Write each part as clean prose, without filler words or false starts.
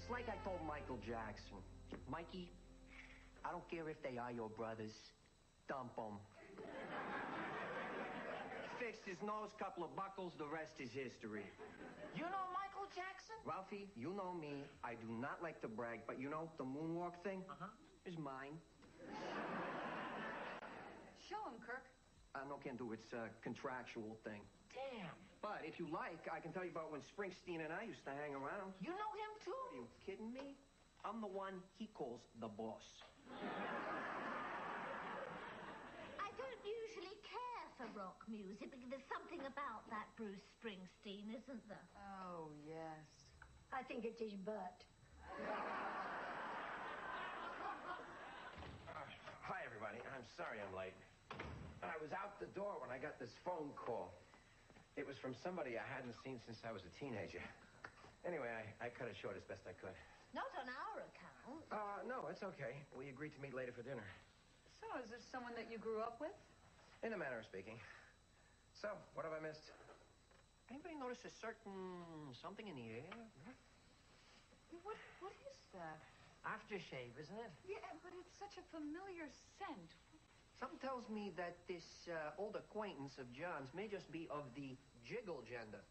It's like I told Michael Jackson. Mikey, I don't care if they are your brothers. Dump them. Fixed his nose, couple of buckles, the rest is history. You know Michael Jackson? Ralphie, you know me. I do not like to brag, but you know, the moonwalk thing is mine. Show him, Kirk. No, can't do. It's a contractual thing. Damn. But if you like, I can tell you about when Springsteen and I used to hang around. You know him, too? Are you kidding me? I'm the one he calls the boss. I don't usually care for rock music because there's something about that Bruce Springsteen, isn't there? Oh, yes. I think it's his butt. Hi, everybody. I'm sorry I'm late. I was out the door when I got this phone call. It was from somebody I hadn't seen since I was a teenager. Anyway, I cut it short as best I could. Not on our account. No, it's okay. We agreed to meet later for dinner. So, is this someone that you grew up with? In a manner of speaking. So, what have I missed? Anybody notice a certain something in the air? What is that? Aftershave, isn't it? Yeah, but it's such a familiar scent. Something tells me that this old acquaintance of John's may just be of the jiggle gender.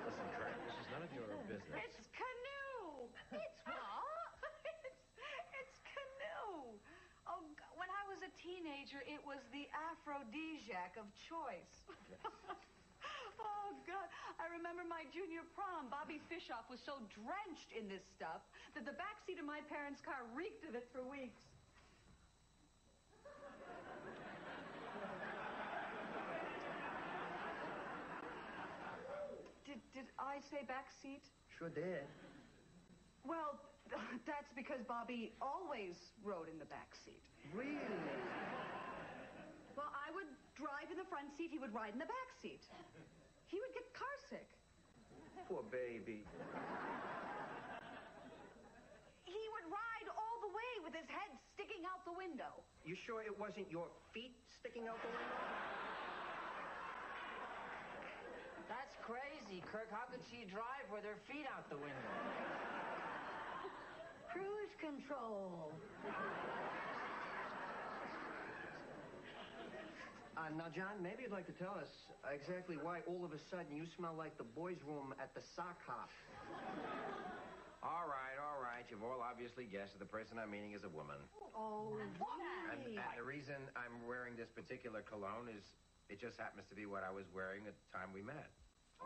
Listen, Kirk, this is none of your business. It's canoe. It's what? it's canoe. Oh, when I was a teenager, it was the aphrodisiac of choice. Oh, God. I remember my junior prom. Bobby Fischoff was so drenched in this stuff that the backseat of my parents' car reeked of it for weeks. Did I say backseat? Sure did. Well, that's because Bobby always rode in the back seat. Really? Well, I would drive in the front seat. He would ride in the back seat. He would get car sick. Poor baby. He would ride all the way with his head sticking out the window. You sure it wasn't your feet sticking out the window? That's crazy, Kirk. How could she drive with her feet out the window? Cruise control. Now, John, maybe you'd like to tell us exactly why all of a sudden you smell like the boys' room at the sock hop. All right. You've all obviously guessed that the person I'm meeting is a woman. Oh, And the reason I'm wearing this particular cologne is it just happens to be what I was wearing at the time we met.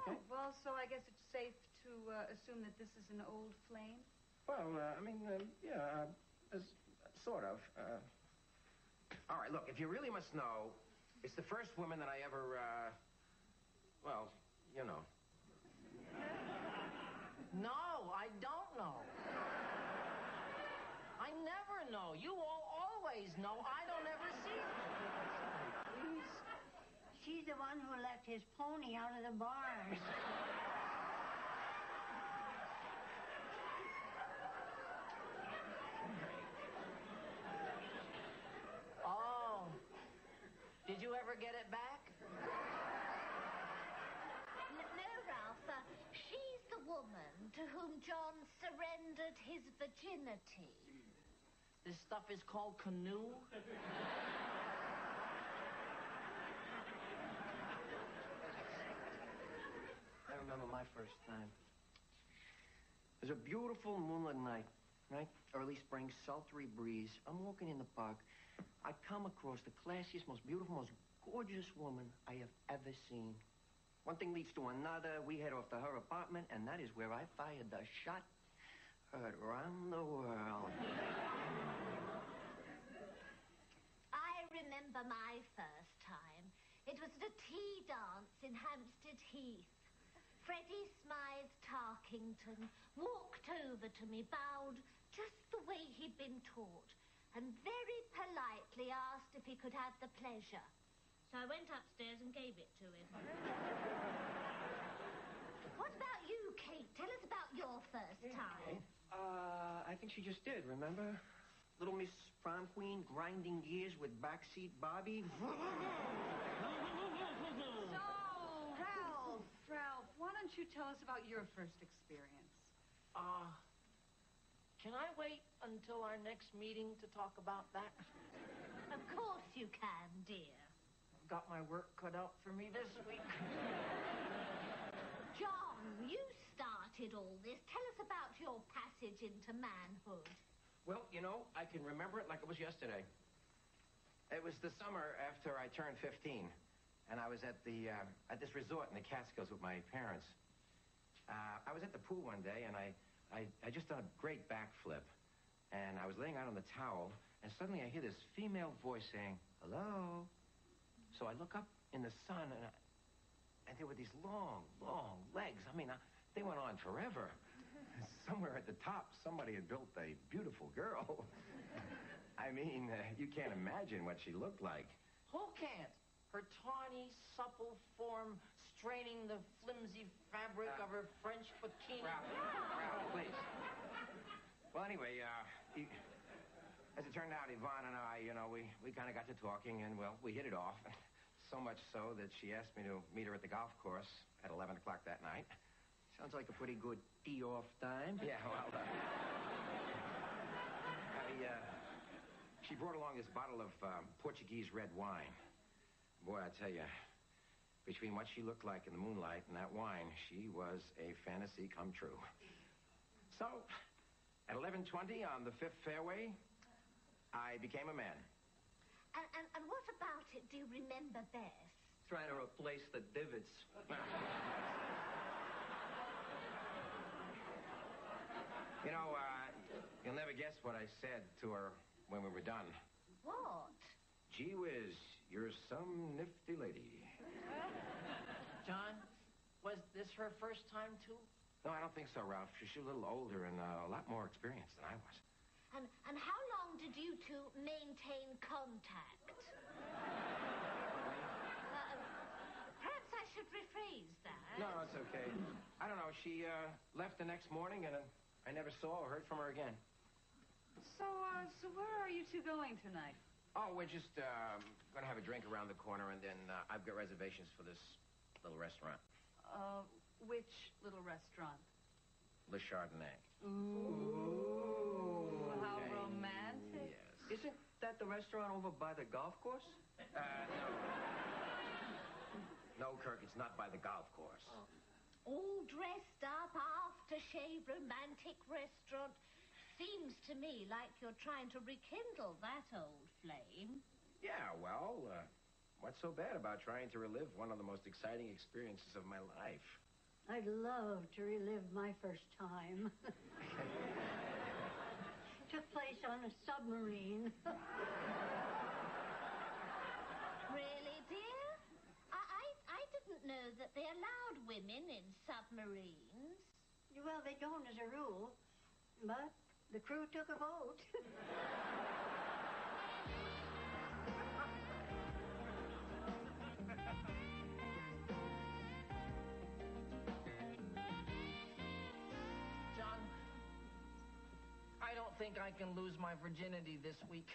Okay. Oh, well, so I guess it's safe to assume that this is an old flame? Well, sort of. All right, look, if you really must know, it's the first woman that I ever, well, you know. No, I don't know. I never know. You all always know. I don't ever see her. she's the one who left his pony out of the barn. Oh. Did you ever get it back? No, Ralph. She's the woman to whom John surrendered his virginity. This stuff is called canoe? I remember my first time. It was a beautiful moonlit night, right? Early spring, sultry breeze. I'm walking in the park. I come across the classiest, most beautiful, most gorgeous woman I have ever seen. One thing leads to another. We head off to her apartment, and that is where I fired the shot heard around the world. I remember my first time. It was at a tea dance in Hampstead Heath. Freddie Smythe Tarkington walked over to me, bowed just the way he'd been taught, and very politely asked if he could have the pleasure. So I went upstairs and gave it to him. What about you, Kate? Tell us about your first time. I think she just did, remember? Little Miss Prom Queen grinding gears with backseat Bobby. Ralph, why don't you tell us about your first experience? Can I wait until our next meeting to talk about that? Of course you can, dear. I've got my work cut out for me this week. John, you started all this. Tell us about your passage into manhood. Well, you know, I can remember it like it was yesterday. It was the summer after I turned 15, and I was at this resort in the Catskills with my parents. I was at the pool one day, and I just done a great backflip, and I was laying out on the towel, and suddenly I hear this female voice saying, "Hello." So I look up in the sun, and there were these long, long legs. I mean, they went on forever. Somewhere at the top, somebody had built a beautiful girl. I mean, you can't imagine what she looked like. Who can't? Her tawny, supple form straining the flimsy fabric of her French bikini. Ralph, please. Well, anyway, as it turned out, Yvonne and I, you know, we kind of got to talking, and, well, we hit it off. So much so that she asked me to meet her at the golf course at 11 o'clock that night. Sounds like a pretty good tee-off time. Yeah, well, she brought along this bottle of Portuguese red wine. Boy, I tell you, between what she looked like in the moonlight and that wine, she was a fantasy come true. So, at 11:20 on the 5th fairway, I became a man. And what about it do you remember best? Trying to replace the divots. You know, you'll never guess what I said to her when we were done. What? Gee whiz, you're some nifty lady. John, was this her first time, too? No, I don't think so, Ralph. She's a little older and a lot more experienced than I was. And how long did you two maintain contact? Perhaps I should rephrase that. No, it's okay. I don't know. She left the next morning, and I never saw or heard from her again. So where are you two going tonight? Oh, we're just going to have a drink around the corner, and then I've got reservations for this little restaurant. Which little restaurant? Le Chardonnay. Ooh, how romantic. Yes. Isn't that the restaurant over by the golf course? No. No, Kirk, it's not by the golf course. All dressed up, aftershave, romantic restaurant. Seems to me like you're trying to rekindle that old flame. Yeah, well, what's so bad about trying to relive one of the most exciting experiences of my life? I'd love to relive my first time. Took place on a submarine. Really, dear? I didn't know that they allowed women in submarines. Well, they don't as a rule, but the crew took a vote. John, I don't think I can lose my virginity this week.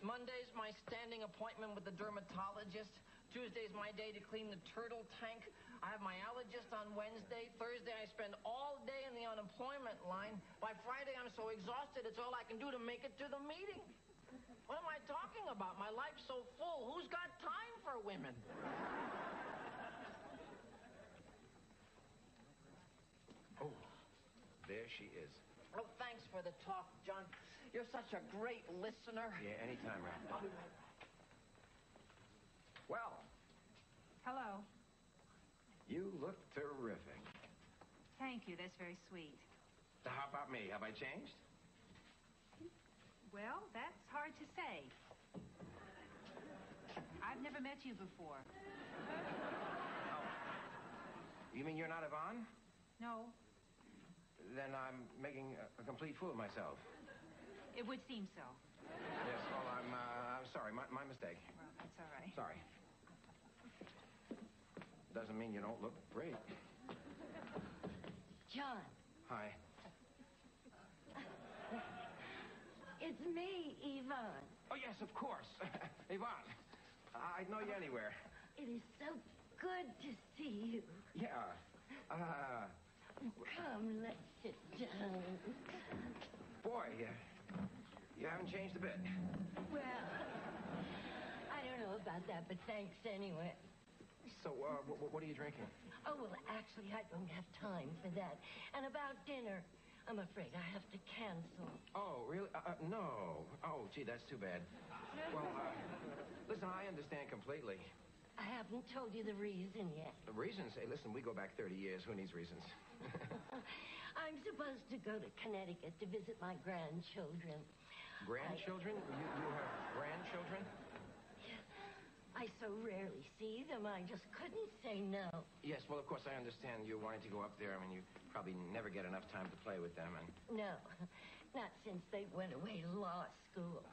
Monday's my standing appointment with the dermatologist. Tuesday's my day to clean the turtle tank. I have my allergist on Wednesday. Thursday, I spend all day in the unemployment line. By Friday, I'm so exhausted, it's all I can do to make it to the meeting. What am I talking about? My life's so full. Who's got time for women? Oh, there she is. Oh, thanks for the talk, John. You're such a great listener. Yeah, anytime, Ralph. Well, Hello. you look terrific. Thank you. That's very sweet. Now, how about me? Have I changed? Well, that's hard to say. I've never met you before. Oh. You mean you're not Yvonne? No, Then I'm making a complete fool of myself. it would seem so. Yes, well, I'm sorry. My mistake. Well, that's all right. Sorry. Doesn't mean you don't look great. John, Hi. it's me, Yvonne. Oh, yes, of course. Yvonne, I'd know you anywhere. It is so good to see you. Yeah. Come, let's sit down. Boy, you haven't changed a bit. Well, I don't know about that, but thanks anyway. So, what are you drinking? Oh, well, actually, I don't have time for that. And about dinner, I'm afraid I have to cancel. Oh, really? No. Oh, gee, that's too bad. Well, listen, I understand completely. I haven't told you the reason yet. The reasons? Hey, listen, we go back 30 years. Who needs reasons? I'm supposed to go to Connecticut to visit my grandchildren. Grandchildren? You have grandchildren? I so rarely see them, I just couldn't say no. Yes, well, of course, I understand you wanting to go up there. I mean, you probably never get enough time to play with them, and... No, not since they went away to law school.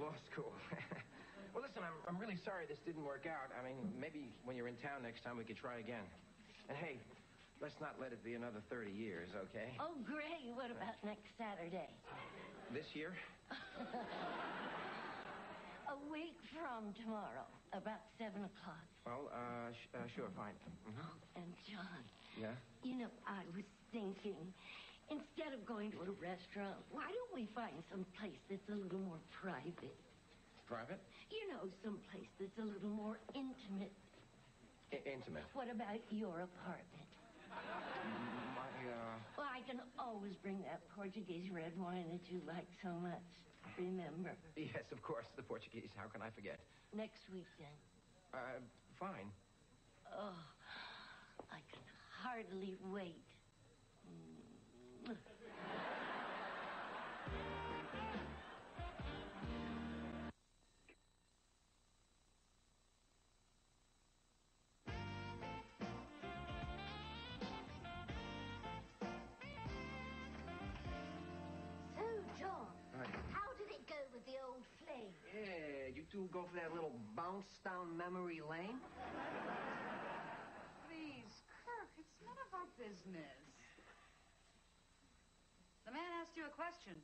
Law school. Well, listen, I'm really sorry this didn't work out. I mean, maybe when you're in town next time we could try again. And hey, let's not let it be another 30 years, okay? Oh, great. What about next Saturday? This year? A week from tomorrow, about 7 o'clock. Well, sure, fine. Mm-hmm. And John. Yeah? You know, I was thinking, instead of going to a restaurant, why don't we find some place that's a little more private? Private? You know, some place that's a little more intimate. Intimate? What about your apartment? Well, I can always bring that Portuguese red wine that you like so much. Remember? Yes, of course, the Portuguese. How can I forget? Next weekend. Fine. Oh, I can hardly wait. So, John, Right. how did it go with the old flame? Yeah, you two go for that little bounce down memory lane? Please, Kirk, it's none of our business. The man asked you a question.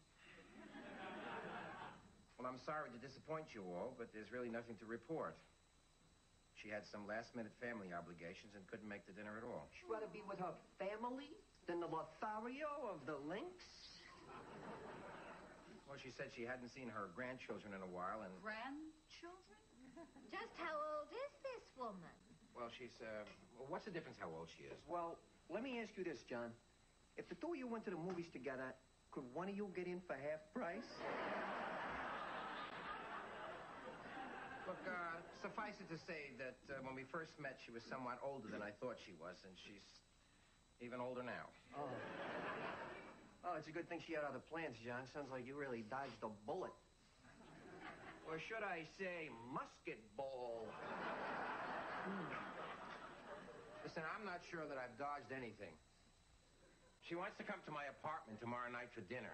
Well, I'm sorry to disappoint you all, but there's really nothing to report. She had some last-minute family obligations and couldn't make the dinner at all. She'd rather be with her family than the Lothario of the Lynx? Well, she said she hadn't seen her grandchildren in a while, and... Grandchildren? Just how old is this woman? Well, she's, what's the difference how old she is? Well, let me ask you this, John. If the two of you went to the movies together, could one of you get in for half price? Look, suffice it to say that when we first met, she was somewhat older than I thought she was, and she's even older now. Oh. Oh, it's a good thing she had other plans, John. Sounds like you really dodged a bullet. Or should I say, musket ball. Listen, I'm not sure that I've dodged anything. She wants to come to my apartment tomorrow night for dinner.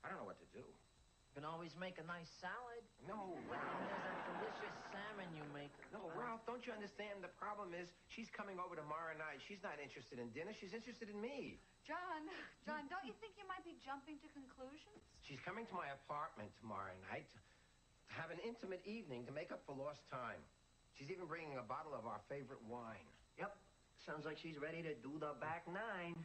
I don't know what to do. You can always make a nice salad. No, And Ralph. there's that delicious salmon you make. No, Ralph, don't you understand? The problem is she's coming over tomorrow night. She's not interested in dinner. She's interested in me. John, don't you think you might be jumping to conclusions? She's coming to my apartment tomorrow night to have an intimate evening to make up for lost time. She's even bringing a bottle of our favorite wine. Yep. Sounds like she's ready to do the back nine.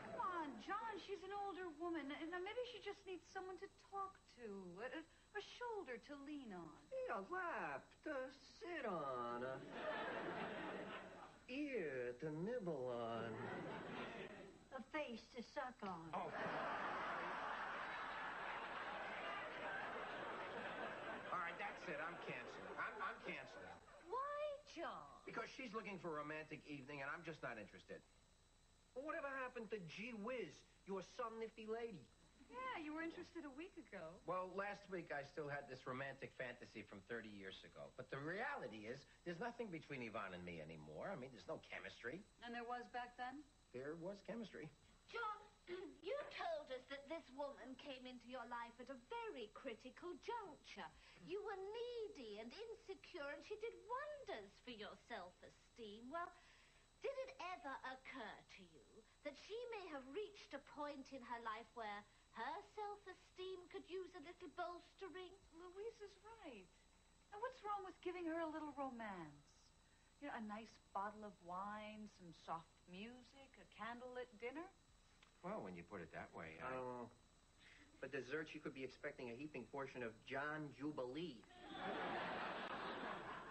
Come on, John, she's an older woman. And maybe she just needs someone to talk to, a shoulder to lean on. A lap to sit on. A ear to nibble on. A face to suck on. Oh, all right, that's it. I'm canceling. I'm canceling. Why, John? Because she's looking for a romantic evening, and I'm just not interested. Well, whatever happened to Gee Whiz, your some nifty lady? Yeah, you were interested a week ago. Well, last week I still had this romantic fantasy from 30 years ago. But the reality is, there's nothing between Yvonne and me anymore. I mean, there's no chemistry. And there was back then? There was chemistry. John, you told us that this woman came into your life at a very critical juncture. You were needy and insecure, and she did wonders for your self-esteem. Well, did it ever occur to you that she may have reached a point in her life where Her self-esteem could use a little bolstering. Louise is right. Now, what's wrong with giving her a little romance? You know, a nice bottle of wine, some soft music, a candlelit dinner? Well, when you put it that way, For dessert, she could be expecting a heaping portion of John Jubilee.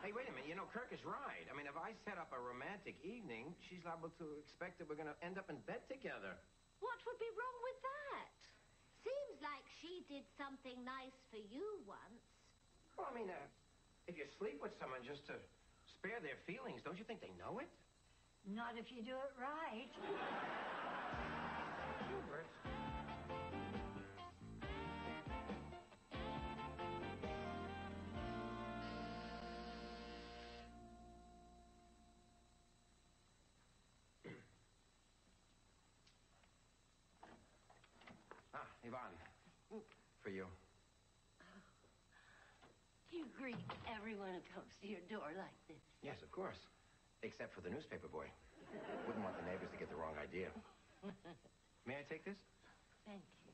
Hey, wait a minute. You know, Kirk is right. I mean, if I set up a romantic evening, she's liable to expect that we're going to end up in bed together. What would be wrong with that? Seems like she did something nice for you once. Well, I mean, if you sleep with someone just to spare their feelings, don't you think they know it? Not if you do it right. Hubert. Yvonne, for you. You greet everyone who comes to your door like this. Yes, of course. Except for the newspaper boy. Wouldn't want the neighbors to get the wrong idea. May I take this? Thank you.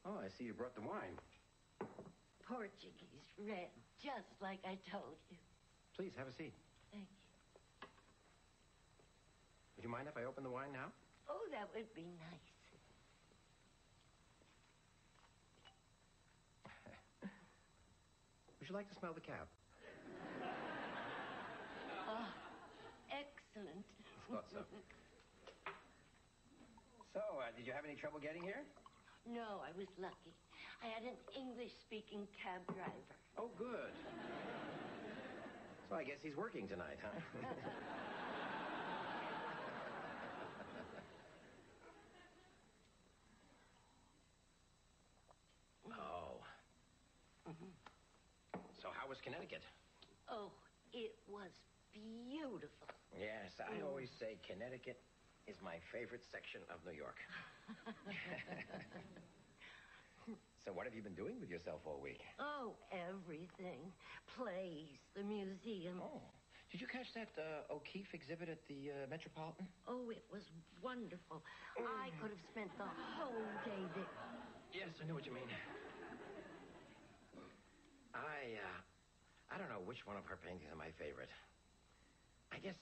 Oh, I see you brought the wine. Portuguese red, just like I told you. Please, have a seat. Thank you. Would you mind if I open the wine now? Oh, that would be nice. Would you like to smell the cab? Oh, excellent. Thought so. So, did you have any trouble getting here? No, I was lucky. I had an English-speaking cab driver. Oh, good. So I guess he's working tonight, huh? Oh. So how was Connecticut? Oh, it was beautiful. Yes, I always say Connecticut is my favorite section of New York. So what have you been doing with yourself all week? Oh, everything. Plays, the museum. Oh. Did you catch that O'Keeffe exhibit at the Metropolitan? Oh, it was wonderful. I could have spent the whole day there. Yes, I know what you mean. I don't know which one of her paintings are my favorite. I guess,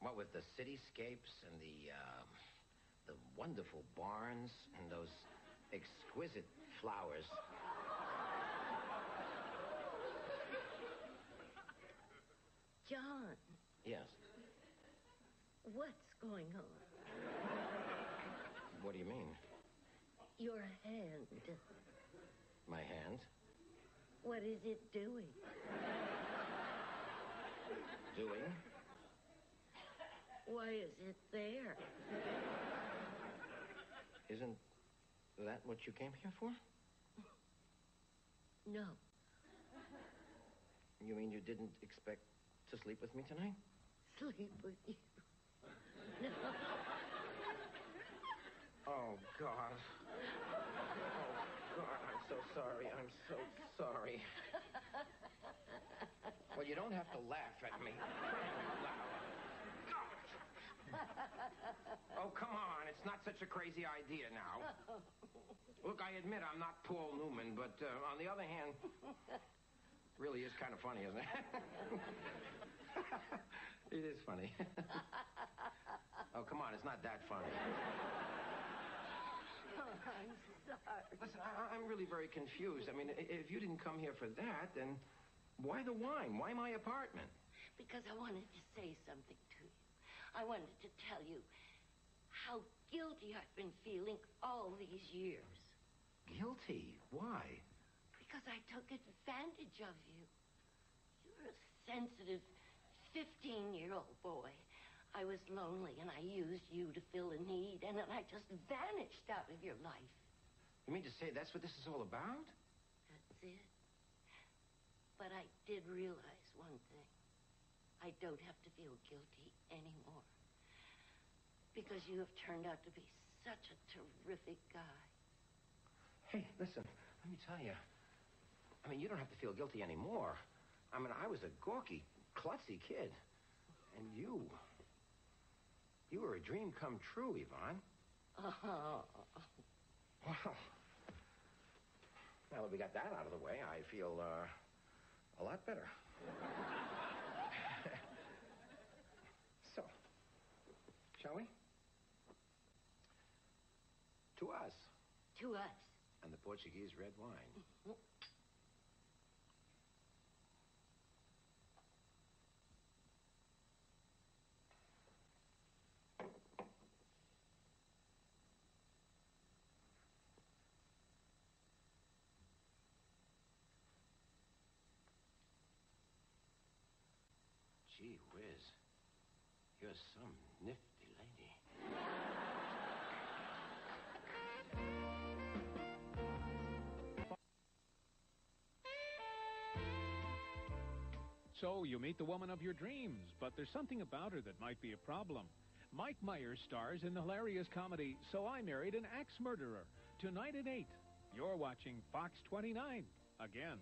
what with the cityscapes and the wonderful barns and those exquisite flowers. John, Yes. what's going on? What do you mean? Your hand. My hand? What is it doing? Doing? Why is it there? Isn't that what you came here for? No. You mean you didn't expect to sleep with me tonight? Sleep with you. No. Oh, God. Oh, God, I'm so sorry. I'm so sorry. Well, you don't have to laugh at me. Oh, come on. It's not such a crazy idea now. Look, I admit I'm not Paul Newman, but on the other hand, really is kind of funny, isn't it? It is funny. Oh, come on. It's not that funny. Oh, I'm sorry. Listen, I'm really very confused. I mean, if you didn't come here for that, then why the wine? Why my apartment? Because I wanted to say something to you. I wanted to tell you how guilty I've been feeling all these years. Guilty? Why? Because I took advantage of you. You're a sensitive 15-year-old boy. I was lonely, and I used you to fill a need, and then I just vanished out of your life. You mean to say that's what this is all about? That's it. But I did realize one thing. I don't have to feel guilty anymore. Because you have turned out to be such a terrific guy. Hey, listen, let me tell you. I mean, you don't have to feel guilty anymore. I mean, I was a gawky, klutzy kid. And you You were a dream come true, Yvonne. Oh. Well, now that we got that out of the way, I feel a lot better. So, shall we? To us. To us. And the Portuguese red wine. Gee whiz. You're some nifty lady. So you meet the woman of your dreams, but there's something about her that might be a problem. Mike Myers stars in the hilarious comedy So I Married an Axe Murderer, tonight at 8. You're watching Fox 29 again.